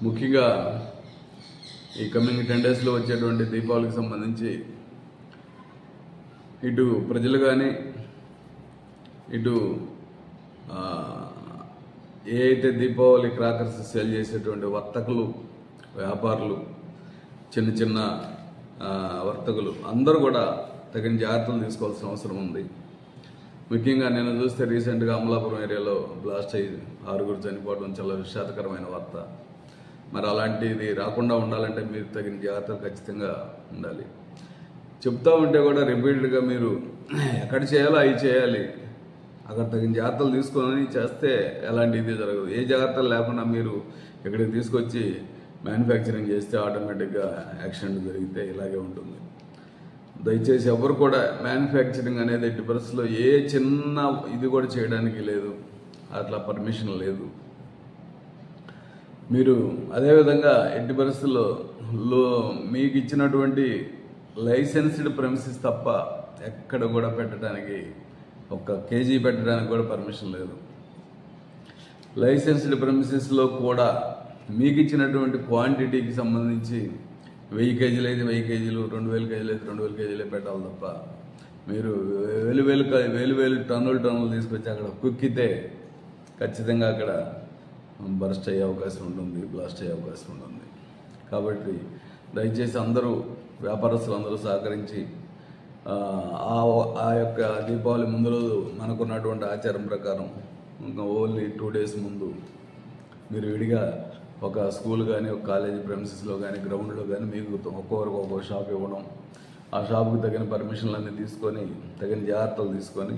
ముఖ్యంగా ఈ కమింగ్ 10 డేస్లో వచ్చేటువంటి దీపావళికి సంబంధించి ఇటు ప్రజలు కానీ ఇటు ఏ అయితే దీపావళి క్రాకర్స్ సేల్ చేసేటువంటి వర్తకులు వ్యాపారులు చిన్న చిన్న వర్తకులు అందరూ కూడా తగిన జాగ్రత్తలు తీసుకోవాల్సిన అవసరం ఉంది. ముఖ్యంగా నేను చూస్తే రీసెంట్గా అమలాపురం ఏరియాలో బ్లాస్ట్ అయ్యి 6 చనిపోవడం చాలా విషాదకరమైన వార్త. మరి అలాంటిది రాకుండా ఉండాలంటే మీరు తగిన జాగ్రత్తలు ఖచ్చితంగా ఉండాలి. చెప్తా ఉంటే కూడా రిపీటెడ్గా మీరు ఎక్కడ చేయాలో అవి చేయాలి, అక్కడ తగిన జాగ్రత్తలు తీసుకొని చేస్తే ఎలాంటి ఇది జరగదు. ఏ జాగ్రత్తలు లేకుండా మీరు ఇక్కడికి తీసుకొచ్చి మ్యానుఫ్యాక్చరింగ్ చేస్తే ఆటోమేటిక్గా యాక్సిడెంట్ జరిగితే ఇలాగే ఉంటుంది. దయచేసి ఎవరు కూడా మ్యానుఫ్యాక్చరింగ్ అనేది ఎట్టి పరిస్థితుల్లో ఏ చిన్న ఇది కూడా చేయడానికి లేదు, అట్లా పర్మిషన్ లేదు. మీరు అదేవిధంగా ఎట్టి పరిస్థితుల్లో మీకు ఇచ్చినటువంటి లైసెన్స్డ్ ప్రెమిసెస్ తప్ప ఎక్కడ కూడా పెట్టడానికి 1 కేజీ పెట్టడానికి కూడా పర్మిషన్ లేదు. లైసెన్స్డ్ ప్రెమిసెస్లో కూడా మీకు ఇచ్చినటువంటి క్వాంటిటీకి సంబంధించి 1000 కేజీలు అయితే 1000 కేజీలు, 2000 కేజీలు అయితే 2000 కేజీలే పెట్టాలి తప్ప మీరు వేలు టన్నులు తీసుకొచ్చి అక్కడ కుక్కితే ఖచ్చితంగా అక్కడ బర్స్ట్ అయ్యే అవకాశం ఉంటుంది, బ్లాస్ట్ అయ్యే అవకాశం ఉంటుంది. కాబట్టి దయచేసి అందరూ వ్యాపారస్తులు అందరూ సహకరించి ఆ యొక్క దీపావళి ముందు రోజు మనకున్నటువంటి ఆచారం ప్రకారం ఇంకా ఓన్లీ 2 డేస్ ముందు మీరు విడిగా ఒక స్కూల్ కానీ ఒక కాలేజీ ప్రెమిసెస్లో కానీ గ్రౌండ్లో కానీ మీకు ఒక్కొక్కరికి ఒక్కొక్క షాప్ ఇవ్వడం, ఆ షాప్కి తగిన పర్మిషన్లన్నీ తీసుకొని తగిన జాగ్రత్తలు తీసుకొని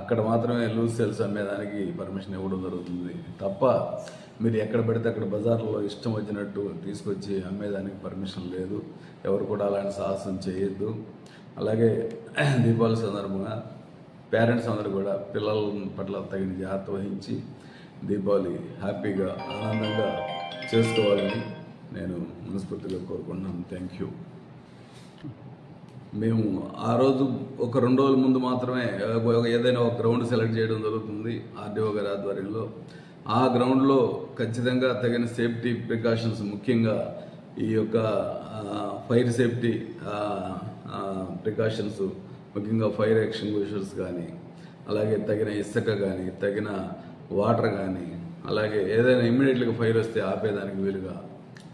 అక్కడ మాత్రమే లూజ్ సేల్స్ అమ్మేదానికి పర్మిషన్ ఇవ్వడం జరుగుతుంది తప్ప మీరు ఎక్కడ పెడితే అక్కడ బజార్లో ఇష్టం వచ్చినట్టు తీసుకొచ్చి అమ్మేదానికి పర్మిషన్ లేదు. ఎవరు కూడా అలాంటి సాహసం చేయొద్దు. అలాగే దీపావళి సందర్భంగా పేరెంట్స్ అందరూ కూడా పిల్లల పట్ల తగిన జాగ్రత్త వహించి దీపావళి హ్యాపీగా ఆనందంగా చేసుకోవాలని నేను మనస్ఫూర్తిగా కోరుకుంటున్నాను. Thank you. మేము ఆ రోజు ఒక 2 రోజుల ముందు మాత్రమే ఏదైనా ఒక గ్రౌండ్ సెలెక్ట్ చేయడం జరుగుతుంది ఆర్డీఓ గారి ఆధ్వర్యంలో. ఆ గ్రౌండ్లో ఖచ్చితంగా తగిన సేఫ్టీ ప్రికాషన్స్, ముఖ్యంగా ఈ యొక్క ఫైర్ సేఫ్టీ ప్రికాషన్స్, ముఖ్యంగా ఫైర్ ఎక్స్టింగ్విషర్స్ కానీ, అలాగే తగిన ఇసుక కానీ, తగిన వాటర్ కానీ, అలాగే ఏదైనా ఇమ్మీడియట్గా ఫైర్ వస్తే ఆపేదానికి వీలుగా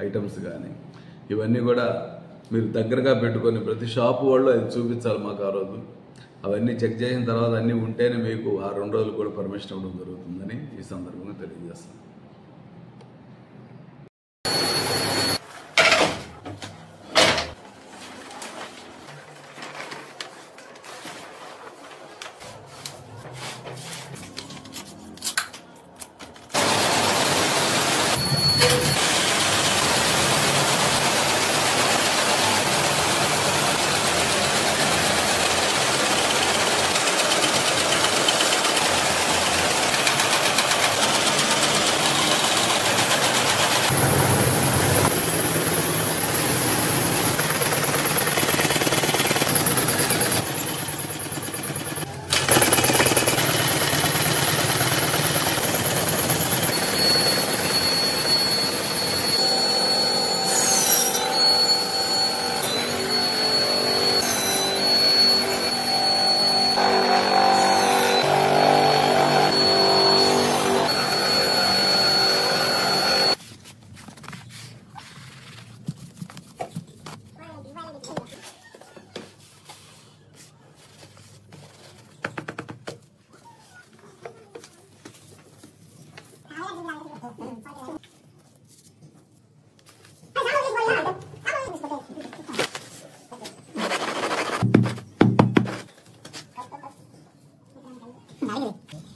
ఐటమ్స్ కానీ, ఇవన్నీ కూడా మీరు దగ్గరగా పెట్టుకొని ప్రతి షాపు వాళ్ళు అది చూపించాలి మాకు. ఆ రోజు అవన్నీ చెక్ చేసిన తర్వాత అన్నీ ఉంటేనే మీకు ఆ 2 రోజులు కూడా పర్మిషన్ ఇవ్వడం జరుగుతుందని ఈ సందర్భంగా తెలియజేస్తాను. Vale.